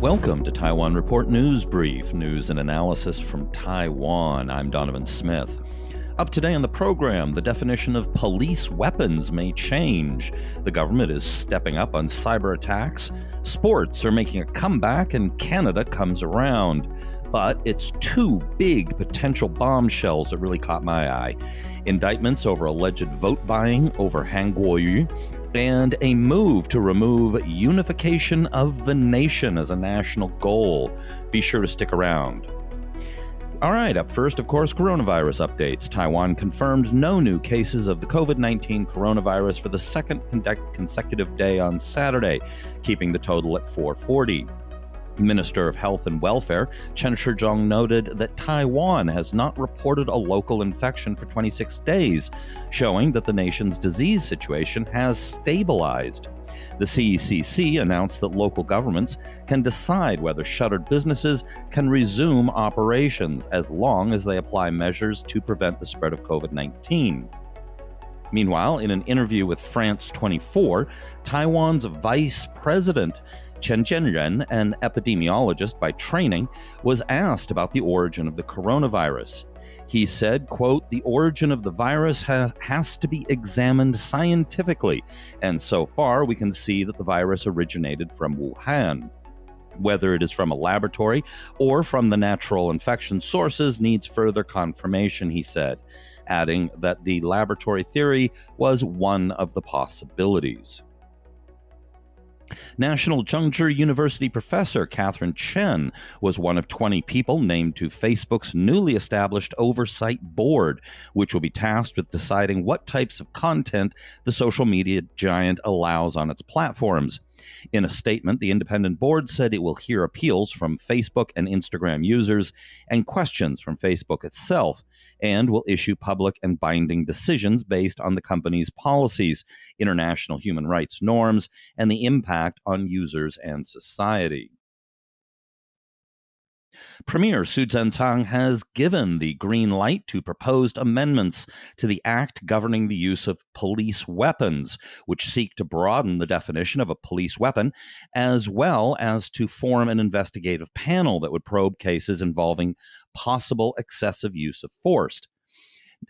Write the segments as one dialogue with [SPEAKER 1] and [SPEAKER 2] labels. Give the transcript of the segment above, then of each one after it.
[SPEAKER 1] Welcome to Taiwan Report News Brief, news and analysis from Taiwan. I'm Donovan Smith. Up today on the program, the definition of police weapons may change. The government is stepping up on cyber attacks. Sports are making a comeback and Canada comes around. But it's two big potential bombshells that really caught my eye. Indictments over alleged vote buying over Han Kuo-yu, and a move to remove unification of the nation as a national goal. Be sure to stick around. All right, up first, of course, coronavirus updates. Taiwan confirmed no new cases of the COVID-19 coronavirus for the second consecutive day on Saturday, keeping the total at 440. Minister of Health and Welfare Chen Shizhong noted that Taiwan has not reported a local infection for 26 days, showing that the nation's disease situation has stabilized. The CECC announced that local governments can decide whether shuttered businesses can resume operations as long as they apply measures to prevent the spread of COVID-19. Meanwhile, in an interview with France 24, Taiwan's vice president Chen Jianren, an epidemiologist by training, was asked about the origin of the coronavirus. He said, quote, "The origin of the virus has to be examined scientifically, and so far we can see that the virus originated from Wuhan. Whether it is from a laboratory or from the natural infection sources needs further confirmation," he said, adding that the laboratory theory was one of the possibilities. National Zhengzhi University professor Catherine Chen was one of 20 people named to Facebook's newly established oversight board, which will be tasked with deciding what types of content the social media giant allows on its platforms. In a statement, the independent board said it will hear appeals from Facebook and Instagram users and questions from Facebook itself, and will issue public and binding decisions based on the company's policies, international human rights norms, and the impact on users and society. Premier Su Tseng has given the green light to proposed amendments to the act governing the use of police weapons, which seek to broaden the definition of a police weapon, as well as to form an investigative panel that would probe cases involving possible excessive use of force.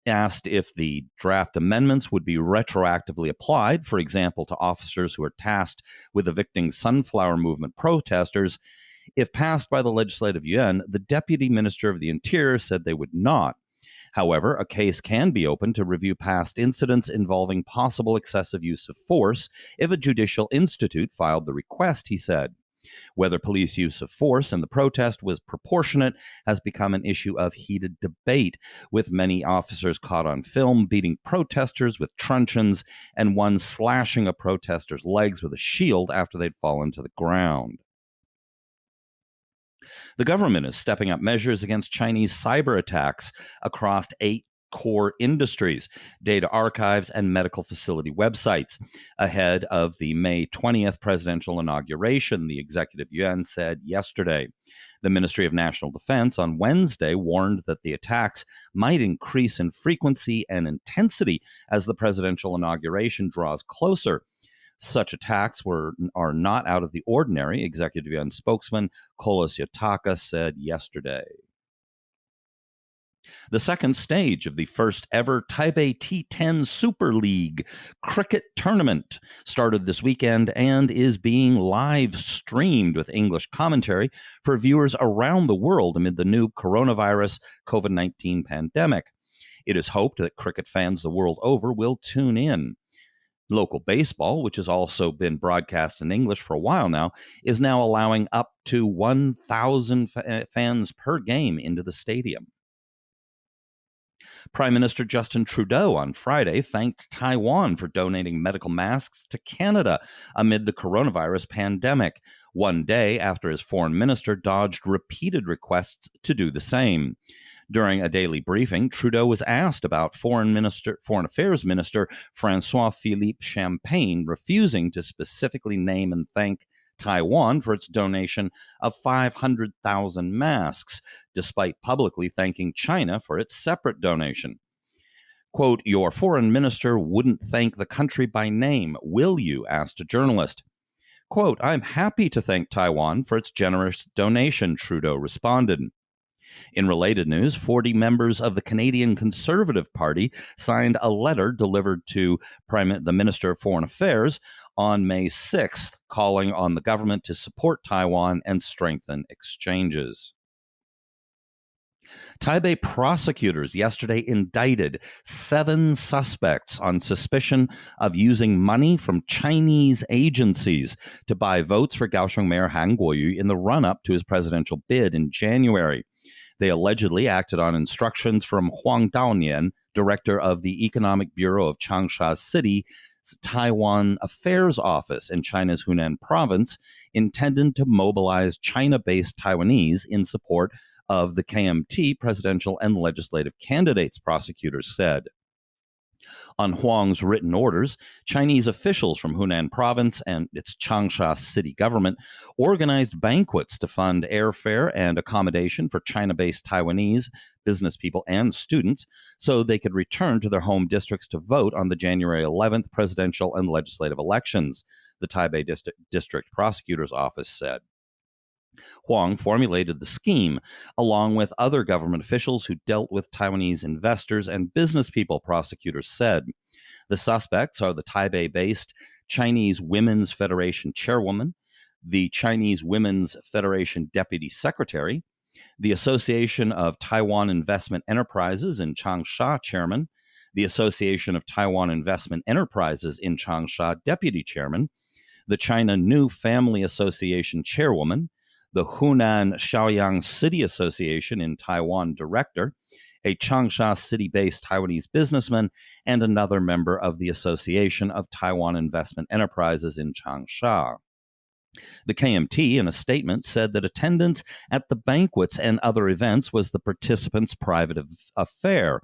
[SPEAKER 1] Asked if the draft amendments would be retroactively applied, for example, to officers who are tasked with evicting Sunflower Movement protesters. If passed by the Legislative Yuan, the Deputy Minister of the Interior said they would not. However, a case can be opened to review past incidents involving possible excessive use of force if a judicial institute filed the request, he said. Whether police use of force in the protest was proportionate has become an issue of heated debate, with many officers caught on film beating protesters with truncheons and one slashing a protester's legs with a shield after they'd fallen to the ground. The government is stepping up measures against Chinese cyber attacks across 8 core industries, data archives, and medical facility websites. Ahead of the May 20th presidential inauguration, the Executive Yuan said yesterday. The Ministry of National Defense on Wednesday warned that the attacks might increase in frequency and intensity as the presidential inauguration draws closer. Such attacks are not out of the ordinary, Executive Yuan spokesman Kolos Yotaka said yesterday. The second stage of the first ever Taipei T10 Super League cricket tournament started this weekend and is being live streamed with English commentary for viewers around the world amid the new coronavirus COVID-19 pandemic. It is hoped that cricket fans the world over will tune in. Local baseball, which has also been broadcast in English for a while now, is now allowing up to 1,000 fans per game into the stadium. Prime Minister Justin Trudeau on Friday thanked Taiwan for donating medical masks to Canada amid the coronavirus pandemic, one day after his foreign minister dodged repeated requests to do the same. During a daily briefing, Trudeau was asked about Foreign Affairs Minister François-Philippe Champagne refusing to specifically name and thank Taiwan for its donation of 500,000 masks, despite publicly thanking China for its separate donation. Quote, "Your foreign minister wouldn't thank the country by name, will you?" asked a journalist. Quote, "I'm happy to thank Taiwan for its generous donation," Trudeau responded. In related news, 40 members of the Canadian Conservative Party signed a letter delivered to the Minister of Foreign Affairs on May 6th, calling on the government to support Taiwan and strengthen exchanges. Taipei prosecutors yesterday indicted 7 suspects on suspicion of using money from Chinese agencies to buy votes for Kaohsiung Mayor Han Kuo-yu in the run-up to his presidential bid in January. They allegedly acted on instructions from Huang Daonian, director of the Economic Bureau of Changsha City's Taiwan Affairs Office in China's Hunan province, intended to mobilize China-based Taiwanese in support of the KMT presidential and legislative candidates, prosecutors said. On Huang's written orders, Chinese officials from Hunan province and its Changsha city government organized banquets to fund airfare and accommodation for China-based Taiwanese business people and students so they could return to their home districts to vote on the January 11th presidential and legislative elections, the Taipei District Prosecutor's Office said. Huang formulated the scheme along with other government officials who dealt with Taiwanese investors and business people, prosecutors said. The suspects are the Taipei-based Chinese Women's Federation chairwoman, the Chinese Women's Federation deputy secretary, the Association of Taiwan Investment Enterprises in Changsha chairman, the Association of Taiwan Investment Enterprises in Changsha deputy chairman, the China New Family Association chairwoman, the Hunan Shaoyang City Association in Taiwan director, a Changsha city-based Taiwanese businessman, and another member of the Association of Taiwan Investment Enterprises in Changsha. The KMT, in a statement, said that attendance at the banquets and other events was the participants' private affair,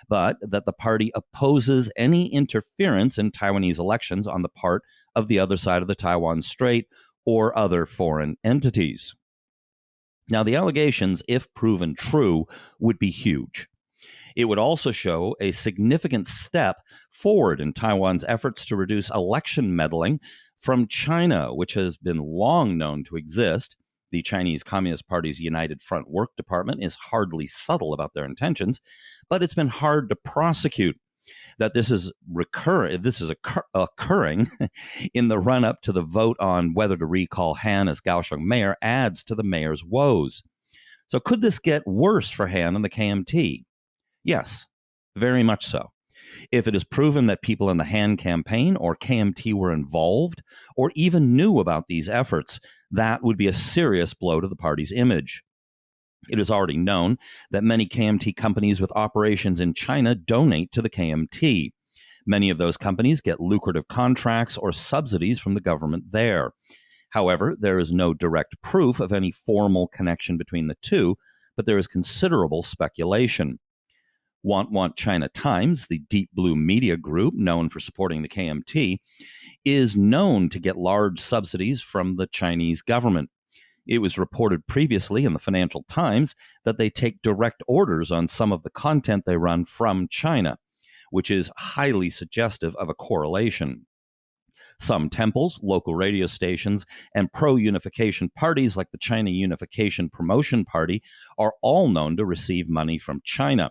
[SPEAKER 1] but that the party opposes any interference in Taiwanese elections on the part of the other side of the Taiwan Strait or other foreign entities. Now, the allegations, if proven true, would be huge. It would also show a significant step forward in Taiwan's efforts to reduce election meddling from China, which has been long known to exist. The Chinese Communist Party's United Front Work Department is hardly subtle about their intentions, but it's been hard to prosecute. That this is occurring in the run-up to the vote on whether to recall Han as Kaohsiung mayor adds to the mayor's woes. So could this get worse for Han and the KMT? Yes, very much so. If it is proven that people in the Han campaign or KMT were involved or even knew about these efforts, that would be a serious blow to the party's image. It is already known that many KMT companies with operations in China donate to the KMT. Many of those companies get lucrative contracts or subsidies from the government there. However, there is no direct proof of any formal connection between the two, but there is considerable speculation. Want China Times, the deep blue media group known for supporting the KMT, is known to get large subsidies from the Chinese government. It was reported previously in the Financial Times that they take direct orders on some of the content they run from China, which is highly suggestive of a correlation. Some temples, local radio stations, and pro-unification parties like the China Unification Promotion Party are all known to receive money from China,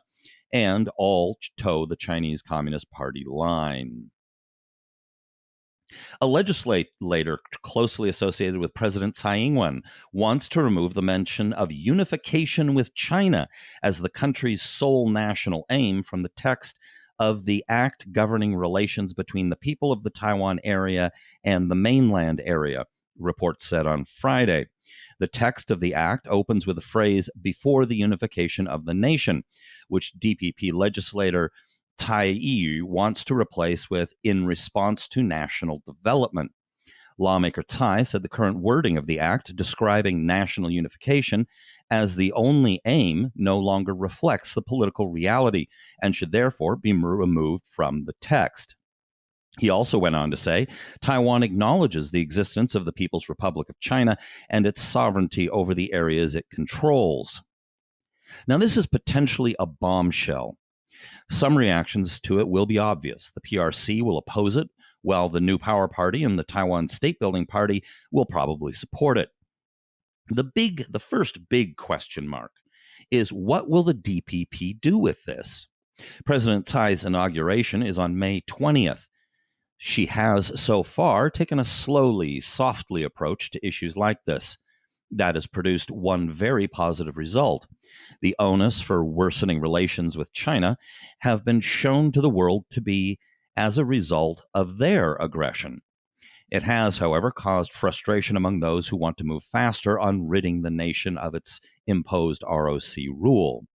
[SPEAKER 1] and all toe the Chinese Communist Party line. A legislator closely associated with President Tsai Ing-wen wants to remove the mention of unification with China as the country's sole national aim from the text of the act governing relations between the people of the Taiwan area and the mainland area, reports said on Friday. The text of the act opens with the phrase, "before the unification of the nation," which DPP legislator Tsai Ing-wen wants to replace with "in response to national development." Lawmaker Tsai said the current wording of the act describing national unification as the only aim no longer reflects the political reality and should therefore be removed from the text. He also went on to say, Taiwan acknowledges the existence of the People's Republic of China and its sovereignty over the areas it controls. Now, this is potentially a bombshell. Some reactions to it will be obvious. The PRC will oppose it, while the New Power Party and the Taiwan State Building Party will probably support it. The first big question mark is, what will the DPP do with this? President Tsai's inauguration is on May 20th. She has so far taken a slowly, softly approach to issues like this. That has produced one very positive result. The onus for worsening relations with China have been shown to the world to be as a result of their aggression. It has, however, caused frustration among those who want to move faster on ridding the nation of its imposed ROC rule.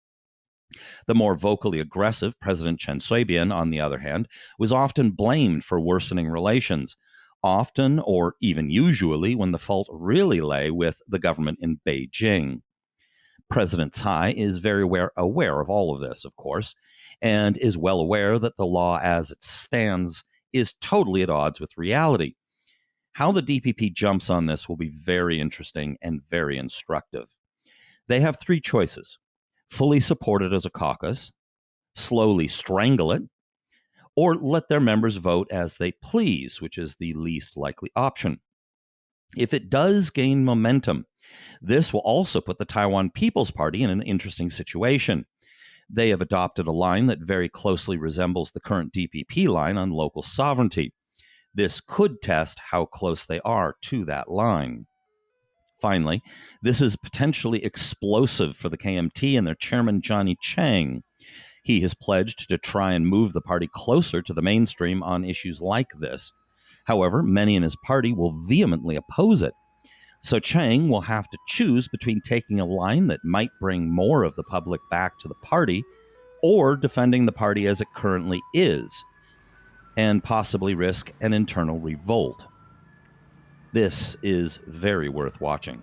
[SPEAKER 1] The more vocally aggressive President Chen Shui-bian, on the other hand, was often blamed for worsening relations, often or even usually when the fault really lay with the government in Beijing. President Tsai is very aware of all of this, of course, and is well aware that the law as it stands is totally at odds with reality. How the DPP jumps on this will be very interesting and very instructive. They have three choices: fully support it as a caucus, slowly strangle it, or let their members vote as they please, which is the least likely option. If it does gain momentum, this will also put the Taiwan People's Party in an interesting situation. They have adopted a line that very closely resembles the current DPP line on local sovereignty. This could test how close they are to that line. Finally, this is potentially explosive for the KMT and their chairman, Johnny Chiang. He has pledged to try and move the party closer to the mainstream on issues like this. However, many in his party will vehemently oppose it. So Chiang will have to choose between taking a line that might bring more of the public back to the party or defending the party as it currently is, and possibly risk an internal revolt. This is very worth watching.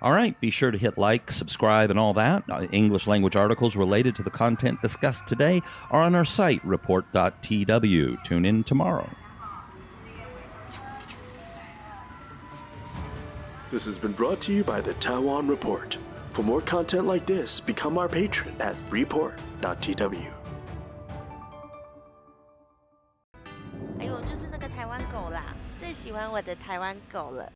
[SPEAKER 1] All right, be sure to hit like, subscribe, and all that. English language articles related to the content discussed today are on our site, report.tw. Tune in tomorrow.
[SPEAKER 2] This has been brought to you by the Taiwan Report. For more content like this, become our patron at report.tw.
[SPEAKER 3] 哎呦，就是那个台湾狗啦，最喜欢我的台湾狗了。